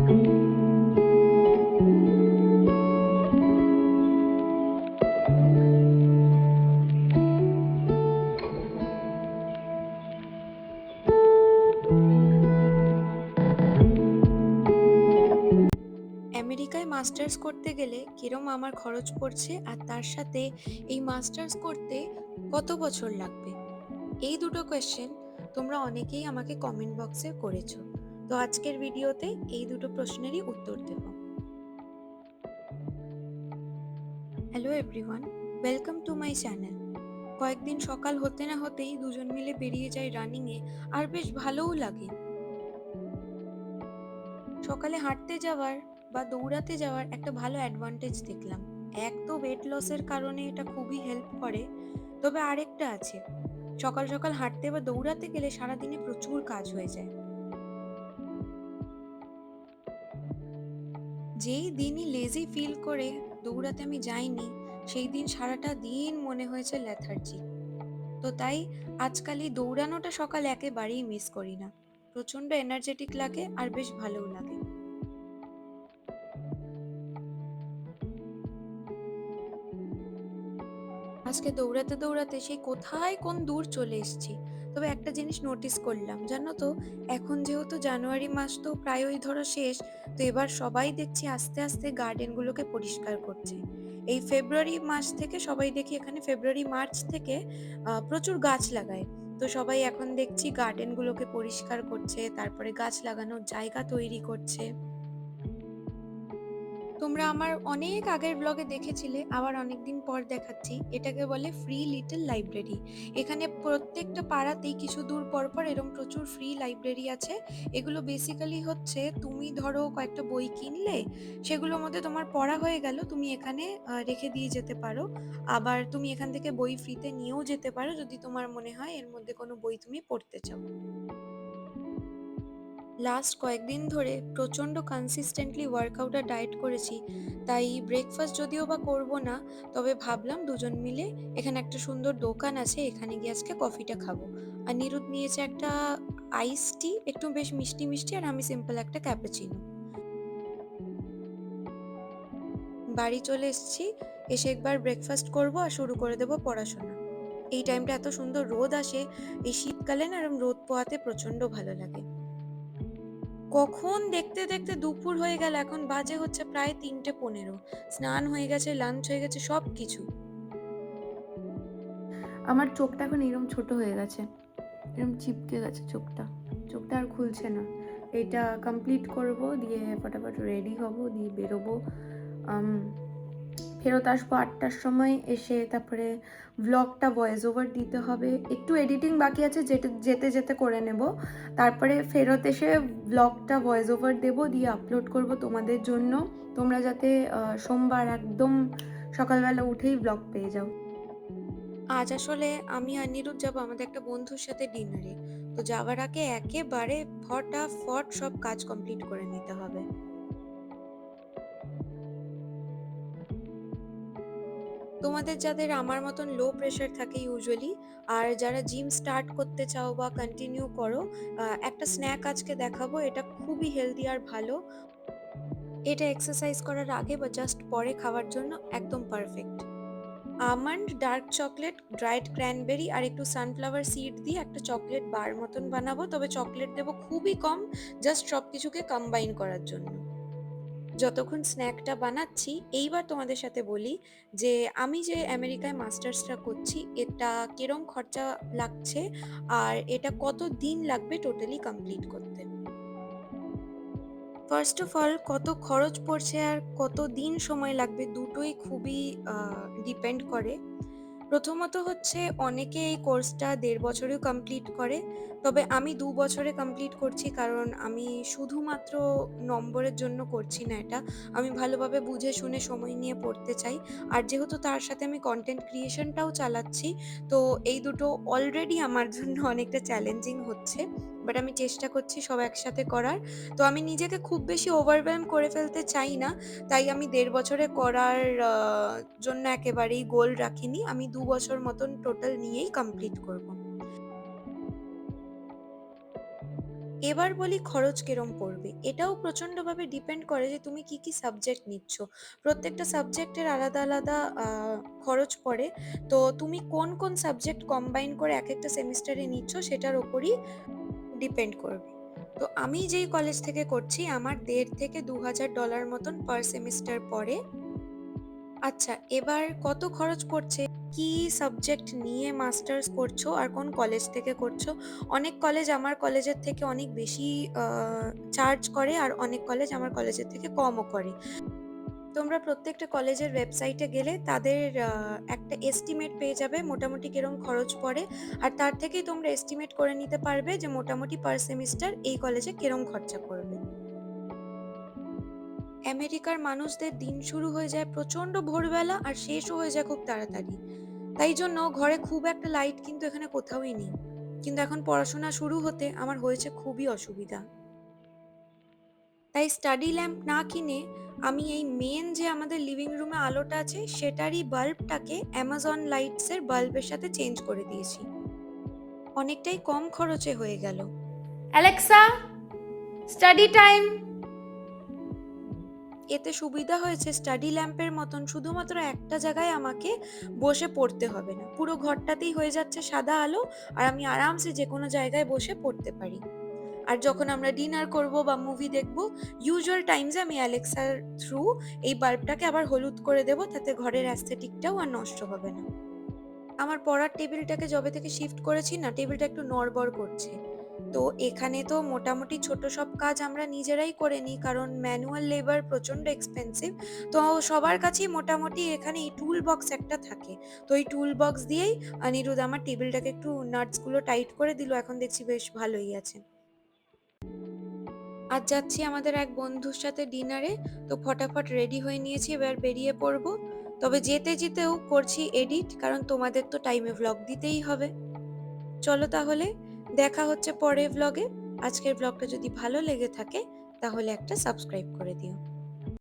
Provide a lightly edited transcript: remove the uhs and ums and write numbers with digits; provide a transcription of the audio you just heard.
আমেরিকায় মাস্টার্স করতে গেলে কিরম আমার খরচ পড়ছে, আর তার সাথে এই মাস্টার্স করতে কত বছর লাগবে, এই দুটো কোয়েশ্চেন তোমরা অনেকেই আমাকে কমেন্ট বক্সে করেছো। তো আজকের ভিডিওতে এই দুটো প্রশ্নেরই উত্তর দেব। Hello everyone, welcome to my channel. কয়েকদিন সকাল হতে না হতেই দুজন মিলে বেরিয়ে যাই রানিংয়ে, আর বেশ ভালোও লাগে। সকালে হাঁটতে যাওয়ার বা দৌড়াতে যাওয়ার একটা ভালো অ্যাডভান্টেজ দেখলাম। এক তো ওয়েট লসের কারণে এটা খুবই হেল্প করে, তবে আরেকটা আছে, সকাল সকাল হাঁটতে বা দৌড়াতে গেলে সারাদিনে প্রচুর কাজ হয়ে যায়। যেই দিনই লেজি ফিল করে দৌড়াতে আমি যাইনি, সেই দিন সারাটা দিন মনে হয়েছে লেথার্জি। তো তাই আজকাল এই দৌড়ানোটা সকাল একেবারেই মিস করি না। প্রচন্ড এনার্জেটিক লাগে আর বেশ ভালোও লাগে। আজকে দৌড়াতে দৌড়াতে সেই কোথায় কোন দূর চলে এসেছি। তবে একটা জিনিস নোটিস করলাম, জানো তো, এখন যেহেতু জানুয়ারি মাস তো প্রায়ই ধরো শেষ, তো এবার সবাই দেখছি আস্তে আস্তে গার্ডেনগুলোকে পরিষ্কার করছে। এই ফেব্রুয়ারি মাস থেকে সবাই দেখি, এখানে ফেব্রুয়ারি মার্চ থেকে প্রচুর গাছ লাগায়। তো সবাই এখন দেখছি গার্ডেনগুলোকে পরিষ্কার করছে, তারপরে গাছ লাগানোর জায়গা তৈরি করছে। তোমরা আমার অনেক আগের ব্লগে দেখেছিলে, আবার অনেকদিন পর দেখাচ্ছি, এটাকে বলে ফ্রি লিটল লাইব্রেরি। এখানে প্রত্যেকটা পাড়াতেই কিছু দূর পর পর এরকম প্রচুর ফ্রি লাইব্রেরি আছে। এগুলো বেসিক্যালি হচ্ছে, তুমি ধরো কয়েকটা বই কিনলে, সেগুলোর মধ্যে তোমার পড়া হয়ে গেল, তুমি এখানে রেখে দিয়ে যেতে পারো। আবার তুমি এখান থেকে বই ফ্রিতে নিয়েও যেতে পারো যদি তোমার মনে হয় এর মধ্যে কোনো বই তুমি পড়তে চাও। লাস্ট কয়েকদিন ধরে প্রচণ্ড কনসিস্টেন্টলি ওয়ার্কআউট আর ডায়েট করেছি, তাই ব্রেকফাস্ট যদিও বা করব না, তবে ভাবলাম দুজন মিলে এখানে একটা সুন্দর দোকান আছে, এখানে গিয়ে আজকে কফিটা খাবো। আর নিরুদ নিয়েছে একটা আইস টি, একটু বেশ মিষ্টি মিষ্টি, আর আমি সিম্পল একটা ক্যাপাচিনো। বাড়ি চলে এসেছি, এসে একবার ব্রেকফাস্ট করব আর শুরু করে দেবো পড়াশোনা। এই টাইমটা এত সুন্দর রোদ আসে, এই শীতকালে না এরম রোদ পোহাতে প্রচণ্ড ভালো লাগে। কখন দেখতে দেখতে দুপুর হয়ে গেল, এখন বাজে হচ্ছে প্রায় 3:15। স্নান হয়ে গেছে, লাঞ্চ হয়ে গেছে, সব কিছু। আমার চোখটা এখন এরম ছোট হয়ে গেছে, এরম চিপকে গেছে চোখটা, চোখটা আর খুলছে না। এটা কমপ্লিট করব, দিয়ে ফটাফট রেডি হব, দিয়ে বেরোবো। ফেরত আসবো 8টার সময়, এসে তারপরে ব্লগটা ভয়েস ওভার দিতে হবে, একটু এডিটিং বাকি আছে, যেতে যেতে যেতে করে নেব। তারপরে ফেরত এসে ব্লগটা ভয়েস ওভার দেবো, দিয়ে আপলোড করব তোমাদের জন্য, তোমরা যাতে সোমবার একদম সকালবেলা উঠেই ব্লগ পেয়ে যাও। আজ আসলে আমি আর নিরুদ যাবো আমাদের একটা বন্ধুর সাথে ডিনারে। তো যাওয়ার আগে একেবারে ফটাফট সব কাজ কমপ্লিট করে নিতে হবে। তোমাদের যাদের আমার মতন লো প্রেশার থাকে ইউজুয়ালি, আর যারা জিম স্টার্ট করতে চাও বা কন্টিনিউ করো, একটা স্ন্যাক আজকে দেখাবো, এটা খুবই হেলদি আর ভালো। এটা এক্সারসাইজ করার আগে বা জাস্ট পরে খাওয়ার জন্য একদম perfect. Almond, dark chocolate, dried cranberry আর একটু সানফ্লাওয়ার সিড দিয়ে একটা চকলেট বার মতন বানাবো, তবে চকলেট দেবো খুবই কম, জাস্ট সবকিছুকে কম্বাইন করার জন্য। যতক্ষণ স্ন্যাকটা বানাচ্ছি, এইবার তোমাদের সাথে বলি যে আমি যে আমেরিকায় মাস্টার্সটা করছি, এটা কিরম খরচা লাগছে আর এটা কত দিন লাগবে টোটালি কমপ্লিট করতে। ফার্স্ট অফ অল, কত খরচ পড়ছে আর কত দিন সময় লাগবে দুটোই খুবই ডিপেন্ড করে। প্রথমত হচ্ছে, অনেকে এই কোর্সটা 1.5 বছরেও কমপ্লিট করে, তবে আমি 2 বছরে কমপ্লিট করছি, কারণ আমি শুধুমাত্র নম্বরের জন্য করছি না এটা, আমি ভালোভাবে বুঝে শুনে সময় নিয়ে পড়তে চাই। আর যেহেতু তার সাথে আমি কন্টেন্ট ক্রিয়েশনটাও চালাচ্ছি, তো এই দুটো অলরেডি আমার জন্য অনেকটা চ্যালেঞ্জিং হচ্ছে, বাট আমি চেষ্টা করছি সব একসাথে করার। তো আমি নিজেকে খুব বেশি ওভারওয়েলম করে ফেলতে চাই না, তাই আমি 1.5 বছরে করার জন্য একেবারেই গোল রাখিনি, আমি 2 বছর মতন টোটাল নিয়েই কমপ্লিট করব। এবার বলি খরচ কিরম পড়বে। এটাও প্রচন্ডভাবে ডিপেন্ড করে যে তুমি কি কি সাবজেক্ট নিচ্ছ। প্রত্যেকটা সাবজেক্টের আলাদা আলাদা খরচ পড়ে। তো তুমি কোন কোন সাবজেক্ট কম্বাইন করে এক একটা সেমিস্টারে নিচ্ছ সেটার ওপরই ডিপেন্ড করবে। তো আমি যেই কলেজ থেকে করছি আমার ১.৫ থেকে ২,০০০ ডলার মতন পার সেমিস্টার পড়ে। আচ্ছা, এবার কত খরচ পড়ছে, কি সাবজেক্ট নিয়ে মাস্টার্স করছো আর কোন কলেজ থেকে করছো? অনেক কলেজ আমার কলেজের থেকে অনেক বেশি আ চার্জ করে আর অনেক কলেজ আমার কলেজের থেকে কমও করে। তোমরা প্রত্যেকটা কলেজের ওয়েবসাইটে গেলে তাদের একটা এস্টিমেট পেয়ে যাবে মোটামুটি কিরম খরচ পড়ে। আর তার থেকেই তোমরা এস্টিমেট করে নিতে পারবে যে মোটামুটি পার সেমিস্টার এই কলেজে কিরম খরচা পড়বে। আমেরিকার মানুষদের দিন শুরু হয়ে যায় প্রচন্ড ভোরবেলা আর শেষও হয়ে যায় খুব তাড়াতাড়ি। তাই জন্য ঘরে খুব একটা লাইট কিন্তু এখানে কোথাওই নেই। কিন্তু এখন পড়াশোনা শুরু হতে আমার হয়েছে খুবই অসুবিধা। তাই স্টাডি ল্যাম্প না কিনে আমি এই মেন যে আমাদের লিভিং রুমে আলোটা আছে সেটারই বাল্বটাকে অ্যামাজন লাইটস এর বাল্বের সাথে চেঞ্জ করে দিয়েছি। অনেকটাই কম খরচে হয়ে গেল। Alexa, study time. এতে সুবিধা হয়েছে স্টাডি ল্যাম্পের মতন শুধুমাত্র একটা জায়গায় আমাকে বসে পড়তে হবে না, পুরো ঘরটাতেই হয়ে যাচ্ছে সাদা আলো আর আমি আরামসে যে কোনো জায়গায় বসে পড়তে পারি। আর যখন আমরা ডিনার করব বা মুভি দেখব, ইউজুয়াল টাইমসে আমি অ্যালেক্সার থ্রু এই বাল্বটাকে আবার হলুদ করে দেব, তাতে ঘরের অ্যাস্থেটিকটাও আর নষ্ট হবে না। আমার পড়ার টেবিলটাকে যবে থেকে শিফট করেছি না, টেবিলটা একটু নড়বড় করছে। তো এখানে তো মোটামুটি ছোট সব কাজ আমরা নিজেরাই করে নিই কারণ ম্যানুয়াল লেবার প্রচন্ড এক্সপেন্সিভ। তো সবার কাছেই মোটামুটি এখানে এই টুল বক্স একটা থাকে। তো এই টুল বক্স দিয়েই অনিরুদ্ধ আমার টেবিলটাকে একটু নাটস গুলো টাইট করে দিল, এখন দেখছি বেশ ভালোই আছে। আজ যাচ্ছি আমাদের এক বন্ধুর সাথে ডিনারে। তো ফটাফট রেডি হয়ে নিয়েছি, এবার বেরিয়ে পড়বো। তবে যেতে যেতেও করছি এডিট, কারণ তোমাদের তো টাইমে ভ্লগ দিতেই হবে। চলো তাহলে, দেখা হচ্ছে পরের ভ্লগে। আজকের ভ্লগটা যদি ভালো লেগে থাকে তাহলে একটা সাবস্ক্রাইব করে দিও।